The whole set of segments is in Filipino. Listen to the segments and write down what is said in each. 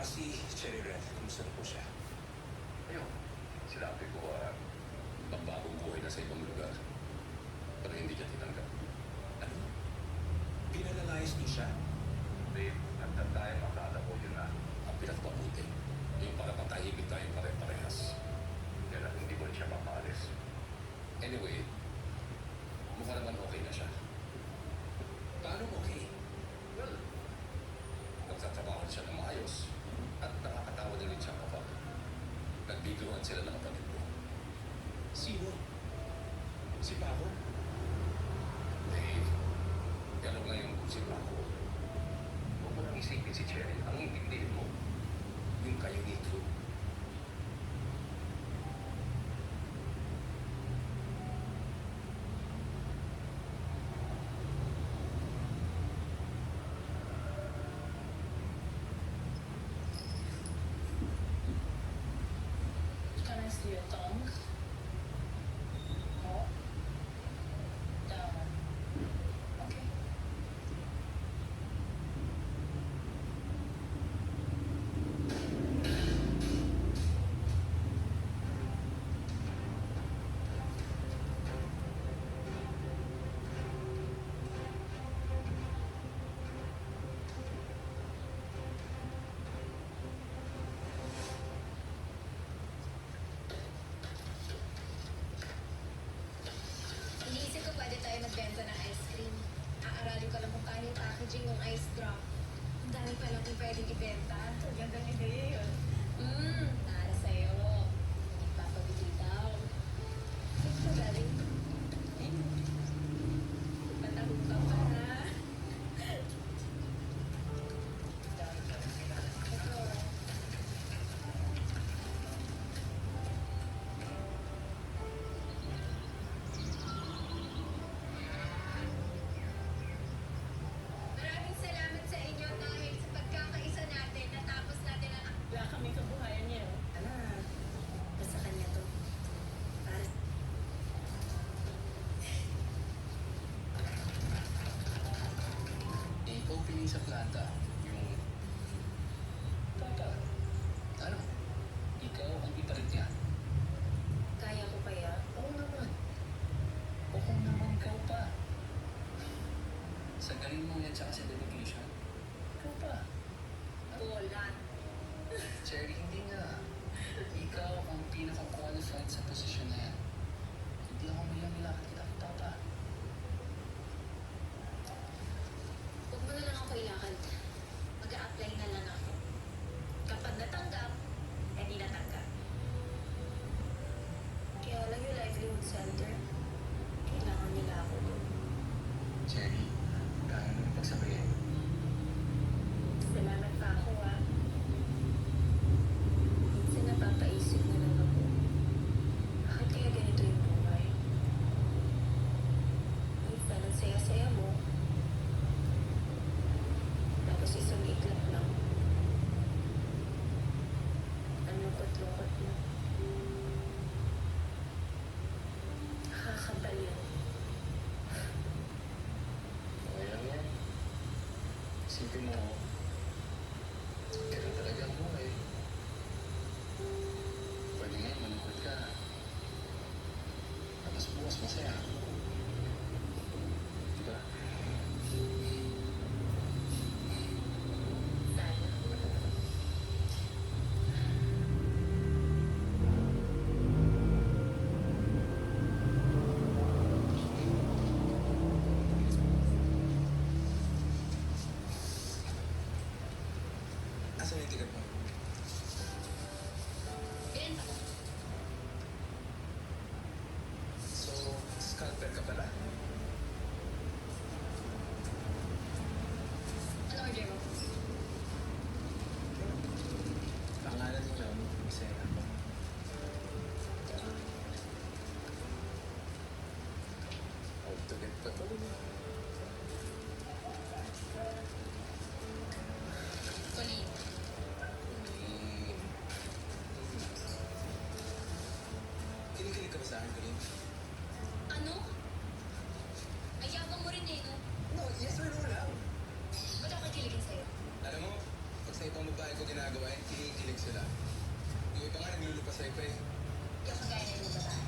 Si Cherry Red, kumusta na po siya? Ayun, sinabi ko, magbagong buhay na sa ibang lugar. Pero hindi niya tinanggap. Ano? Pinanalayas niyo siya? Babe, hanggang tayo makala ko yun na ang pinagpabuti. Yung para patahimik tayo pare-parehas. Kaya lang hindi ko rin siya mapaalis. Anyway, mukha naman okay na siya. Paano okay? Well, nagtatrabaho siya ng maayos. At nakakatawa din rin siya kapag nagbiguan sila ng kapatid ko. Sino? Si Paco? Dave, ganun lang yung si Paco. Huwag mo nang isipin si Cherry. Ang intindihin mo, yung kayo ni Drew. Can I see your tongue? Up, down. Okay. Iniisip ko pwede tayo magbenta ng ice cream. Aaralin ko lang kung paano yung packaging ng ice drop. Ang dami pa lang kung pwedeng ibenta. Gandang ideya yun. Para sa'yo. Papabili daw. Ito galing. Pataho ka pa ha. Ito. Maraming salamat sa inyo dahil sa pagkakaisa natin natapos natin ang Wala kaming kabuhayan niya. Ala, basta kanya to. Para I-opening sa planta, yung... Papa, ano? Ikaw ang ipalit niya. kaya ko kaya. Oo naman. Oo naman, ikaw pa. Sa galing mo yan tsaka sa dedication. Ikaw pa. Bola. Cherry, hindi nga. Ikaw ang pinaka-qualified sa posisyon na yan. Hindi ako nilakad kita kay Papa. Huwag mo na lang ako ilakad. Mag-a-apply na lang ako. Kapag natanggap, hindi natanggap. Kaya lang yung livelihood center, kailangan nila ako doon. Cherry, kaya naman pagsabihin. Salamat pa ako ah. Minsan napapaisip na lang ako. Bakit kaya ganito yung buhay? Minsan ang saya-saya mo. Tapos isang iglap lang. Ang lungkot-lungkot mo. Nakakabaliw. Okay lang yan. Isipin mo, ganun talaga ang buhay. Pwede ngayon malungkot ka. Tapos bukas masaya. Diba? Sana. Asan yung ticket mo? Binenta ko. So, scalper ka pala. Ano order mo? Pangalan mo lang, masaya ako. Out to get pa to. Colleen. Kinikilig ka ba sa akin, Colleen? Ano? Ayabang mo rin eh, no? No, yes or no lang. Ba't ako kikiligin sa'yo? Alam mo, pag sa ibang babae ko ginagawa yun, sila. Yung iba nga naglulupasay pa eh. Yung kagaya na yung babae.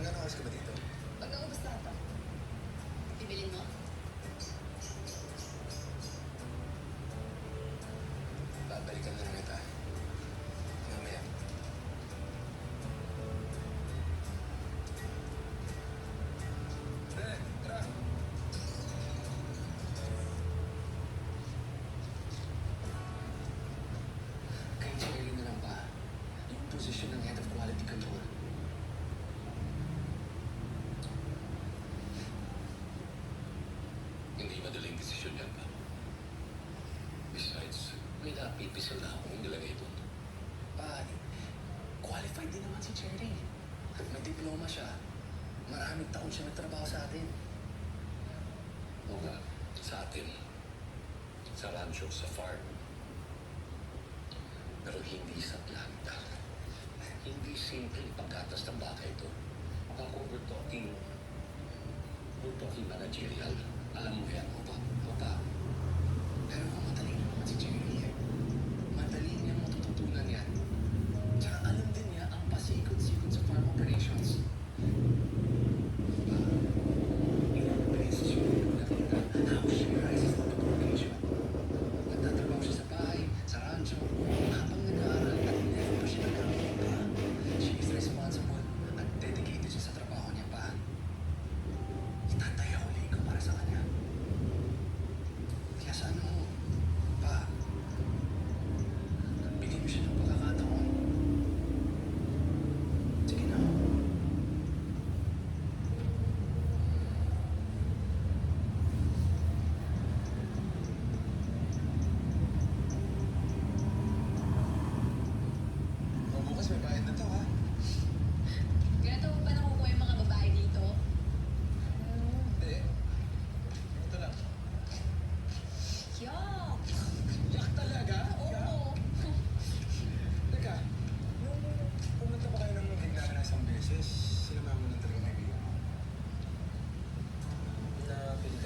Hanggang oras ka ba dito? Pag naubos na ito, bibilin mo? Babalikan na lang kita. Mamaya. Tara! Kay Jerry na lang ba? Yung posisyon ng Head of Quality Control. Hindi madaling desisyon yan pa. Besides, may napipisil na akong nilagay doon. Pa, qualified din naman si Cherry. May diploma siya. Maraming taon siya nagtrabaho sa atin. Oo nga, sa atin. Sa rancho, sa farm. Pero hindi sa planta. Hindi simple paggatas ng baka ito. Ako, we're talking managerial. Alam mo yan, Opa. Pero madali naman si Cherry eh. Madali